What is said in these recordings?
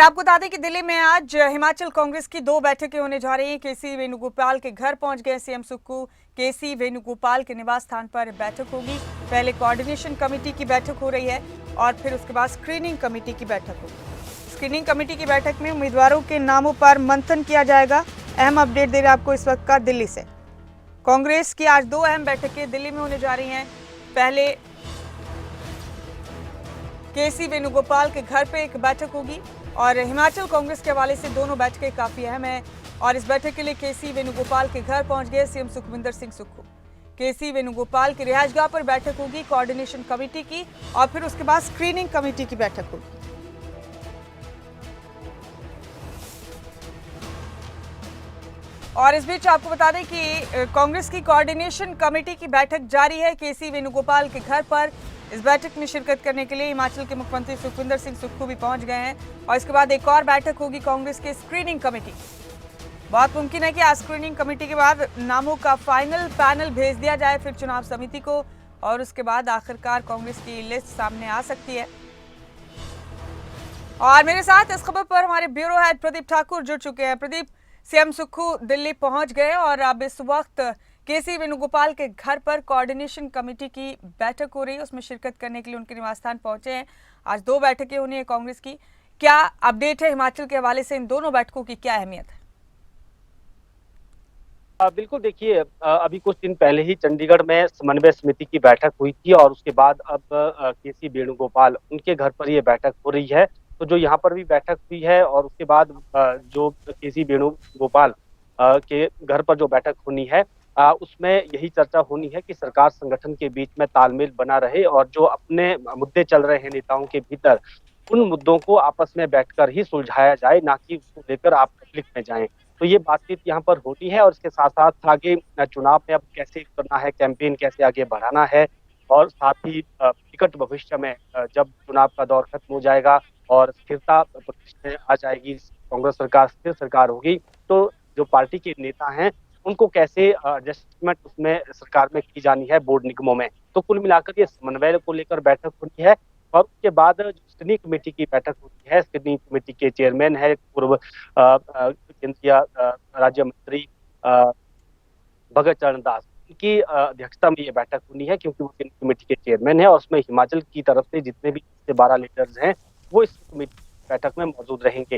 आपको बता दें कि दिल्ली में आज हिमाचल कांग्रेस की दो बैठकें होने जा रही हैं। केसी वेणुगोपाल के घर पहुंच गए सीएम सुक्खू। केसी वेणुगोपाल के निवास स्थान पर बैठक होगी। पहले कोऑर्डिनेशन कमेटी की बैठक हो रही है और फिर उसके बाद स्क्रीनिंग कमेटी की बैठक होगी। स्क्रीनिंग कमेटी की बैठक में उम्मीदवारों के नामों पर मंथन किया जाएगा। अहम अपडेट दे रहे आपको इस वक्त का दिल्ली से। कांग्रेस की आज दो अहम बैठकें दिल्ली में होने जा रही हैं। पहले केसी वेणुगोपाल के घर पे एक बैठक होगी और हिमाचल कांग्रेस के हवाले से दोनों बैठकें काफी अहम है। और इस बैठक के लिए केसी वेणुगोपाल के घर पहुंच गए सीएम सुखविंदर सिंह सुक्खू। केसी वेणुगोपाल की रिहायशगाह पर बैठक होगी कोऑर्डिनेशन कमेटी की और फिर उसके बाद स्क्रीनिंग कमेटी की बैठक होगी। और इस बीच आपको बता दें कि कांग्रेस की कोऑर्डिनेशन कमेटी की बैठक जारी है केसी वेणुगोपाल के घर पर। इस बैठक में शिरकत करने के लिए हिमाचल के मुख्यमंत्री सुखविंदर सिंह सुक्खू भी पहुंच गए हैं और इसके बाद एक और बैठक होगी कांग्रेस के स्क्रीनिंग कमेटी। बहुत मुमकिन है कि आज स्क्रीनिंग कमेटी के बाद नामों का फाइनल पैनल भेज दिया जाए फिर चुनाव समिति को और उसके बाद आखिरकार कांग्रेस की लिस्ट सामने आ सकती है। और मेरे साथ इस खबर पर हमारे ब्यूरो हेड प्रदीप ठाकुर जुड़ चुके हैं। प्रदीप, सीएम सुक्खू दिल्ली पहुंच गए और अब इस वक्त केसी वेणुगोपाल के घर पर कोऑर्डिनेशन कमेटी की बैठक हो रही है, उसमें शिरकत करने के लिए उनके निवास स्थान पहुंचे हैं। आज दो बैठकें होनी है कांग्रेस की। क्या अपडेट है हिमाचल के हवाले से, इन दोनों बैठकों की क्या अहमियत है? बिल्कुल देखिए, अभी कुछ दिन पहले ही चंडीगढ़ में समन्वय समिति की बैठक हुई थी और उसके बाद अब केसी वेणुगोपाल उनके घर पर ये बैठक हो रही है। तो जो यहाँ पर भी बैठक हुई है और उसके बाद जो केसी वेणुगोपाल के घर पर जो बैठक होनी है, उसमें यही चर्चा होनी है कि सरकार संगठन के बीच में तालमेल बना रहे और जो अपने मुद्दे चल रहे हैं नेताओं के भीतर, उन मुद्दों को आपस में बैठकर ही सुलझाया जाए, ना कि उसको लेकर आप पब्लिक में जाएं। तो ये बातचीत यहाँ पर होनी है और इसके साथ साथ आगे चुनाव में अब कैसे करना है, कैंपेन कैसे आगे बढ़ाना है और साथ ही निकट भविष्य में जब चुनाव का दौर खत्म हो जाएगा और स्थिरता प्रदेश में आ जाएगी, कांग्रेस सरकार स्थिर सरकार होगी, तो जो पार्टी के नेता हैं उनको कैसे एडजस्टमेंट उसमें सरकार में की जानी है बोर्ड निगमों में। तो कुल मिलाकर ये समन्वय को लेकर बैठक होनी है और उसके बाद स्क्रीनिंग कमेटी की बैठक होती है। स्क्रीनिंग कमेटी के चेयरमैन है पूर्व केंद्रीय राज्य मंत्री भगत चरण दास, की अध्यक्षता में ये बैठक होनी है क्योंकि वो कमेटी के चेयरमैन है और उसमें हिमाचल की तरफ से जितने भी 12 लीडर्स हैं वो इस कमेटी बैठक में मौजूद रहेंगे।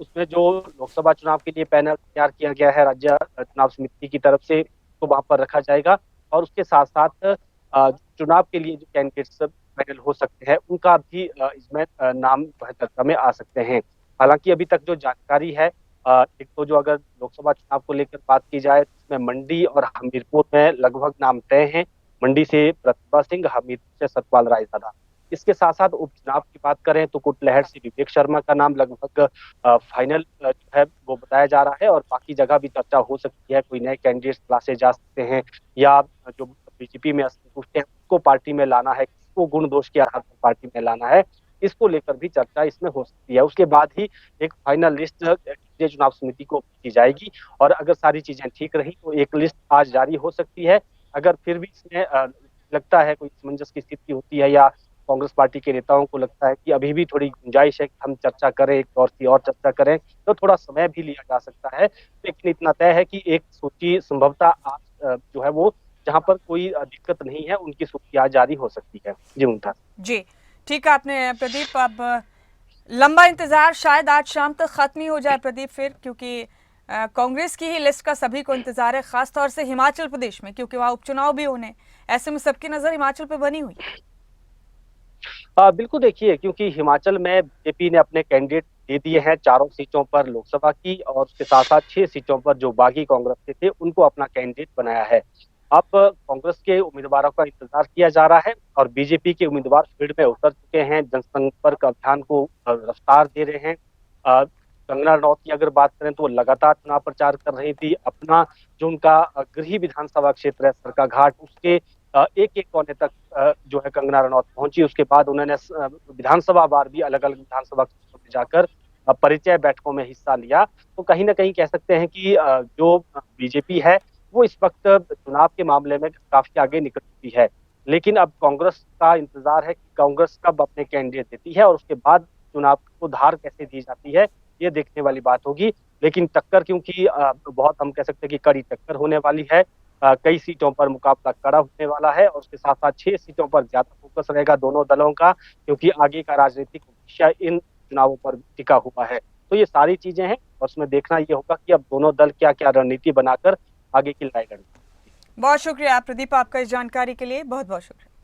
उसमें जो लोकसभा चुनाव के लिए पैनल तैयार किया गया है राज्य चुनाव समिति की तरफ से, तो वहां पर रखा जाएगा और उसके साथ साथ चुनाव के लिए जो कैंडिडेट्स पैनल हो सकते हैं उनका भी इसमें नाम चर्चा में आ सकते हैं। हालांकि अभी तक जो जानकारी है, एक तो जो अगर लोकसभा चुनाव को लेकर बात की जाए तो इसमें मंडी और हमीरपुर में लगभग नाम तय हैं। मंडी से प्रतिभा सिंह, हमीरपुर से सतपाल रायजादा। इसके साथ साथ उपचुनाव की बात करें तो कुटलैहड़ से विवेक शर्मा का नाम लगभग फाइनल जो है वो बताया जा रहा है और बाकी जगह भी चर्चा हो सकती है, कोई नए कैंडिडेट तलाशे जा सकते हैं या जो बीजेपी में असंतुष्ट है उसको पार्टी में लाना है, किसको गुण दोष के आधार पर पार्टी में लाना है, इसको लेकर भी चर्चा इसमें हो सकती है। उसके बाद ही एक फाइनल लिस्ट केंद्रीय चुनाव समिति को की जाएगी और अगर सारी चीजें ठीक रही तो एक लिस्ट आज जारी हो सकती है। अगर फिर भी इसमें लगता है कोई असमंजस की स्थिति होती है या कांग्रेस पार्टी के नेताओं को लगता है कि अभी भी थोड़ी गुंजाइश है कि हम चर्चा करें, एक दौर की और चर्चा करें, तो थोड़ा समय भी लिया जा सकता है। लेकिन इतना तय है कि एक सूची संभवतः आज जो है वो जहां पर कोई दिक्कत नहीं है उनकी सूची आज जारी हो सकती है। जी मुमताज। जी ठीक है आपने प्रदीप। अब लंबा इंतजार शायद आज शाम तक खत्म ही हो जाए प्रदीप, फिर क्योंकि कांग्रेस की ही लिस्ट का सभी को इंतजार है, खासतौर से हिमाचल प्रदेश में क्योंकि वहां उपचुनाव भी होने, ऐसे में सबकी नजर हिमाचल पे बनी हुई। बिल्कुल देखिए, क्योंकि हिमाचल में बीजेपी ने अपने कैंडिडेट दे दिए हैं 4 सीटों पर लोकसभा की और उसके साथ साथ 6 सीटों पर जो बागी कांग्रेस के थे उनको अपना कैंडिडेट बनाया है। अब कांग्रेस के उम्मीदवारों का इंतजार किया जा रहा है और बीजेपी के उम्मीदवार फील्ड में उतर चुके हैं, जनसंपर्क अभियान को रफ्तार दे रहे हैं। कंगना रनौत की अगर बात करें तो वो लगातार चुनाव प्रचार कर रही थी। अपना जो उनका गृह विधानसभा क्षेत्र है सरकाघाट, उसके एक एक कोने तक जो है कंगना रनौत पहुंची। उसके बाद उन्होंने विधानसभा वार भी अलग अलग विधानसभा क्षेत्रों में जाकर परिचय बैठकों में हिस्सा लिया। तो कहीं ना कहीं कह सकते हैं कि जो बीजेपी है वो इस वक्त चुनाव के मामले में काफी आगे निकल चुकी है। लेकिन अब कांग्रेस का इंतजार है कि कांग्रेस कब अपने कैंडिडेट देती है और उसके बाद चुनाव को धार कैसे दी जाती है, ये देखने वाली बात होगी। लेकिन टक्कर क्योंकि बहुत हम कह सकते हैं कि कड़ी टक्कर होने वाली है। कई सीटों पर मुकाबला कड़ा होने वाला है और उसके साथ-साथ 6 सीटों पर ज़्यादा फोकस रहेगा दोनों दलों का, क्योंकि आगे का राजनीतिक भविष्य इन चुनावों पर टिका हुआ है। तो ये सारी चीज़ें हैं और उसमें देखना ये होगा कि अब दोनों दल क्या-क्या रणनीति बनाकर आगे की लड़ाई लड़ेंगे। बहुत शुक्रिया प्रदीप आपका इस जानकारी के लिए, बहुत बहुत शुक्रिया।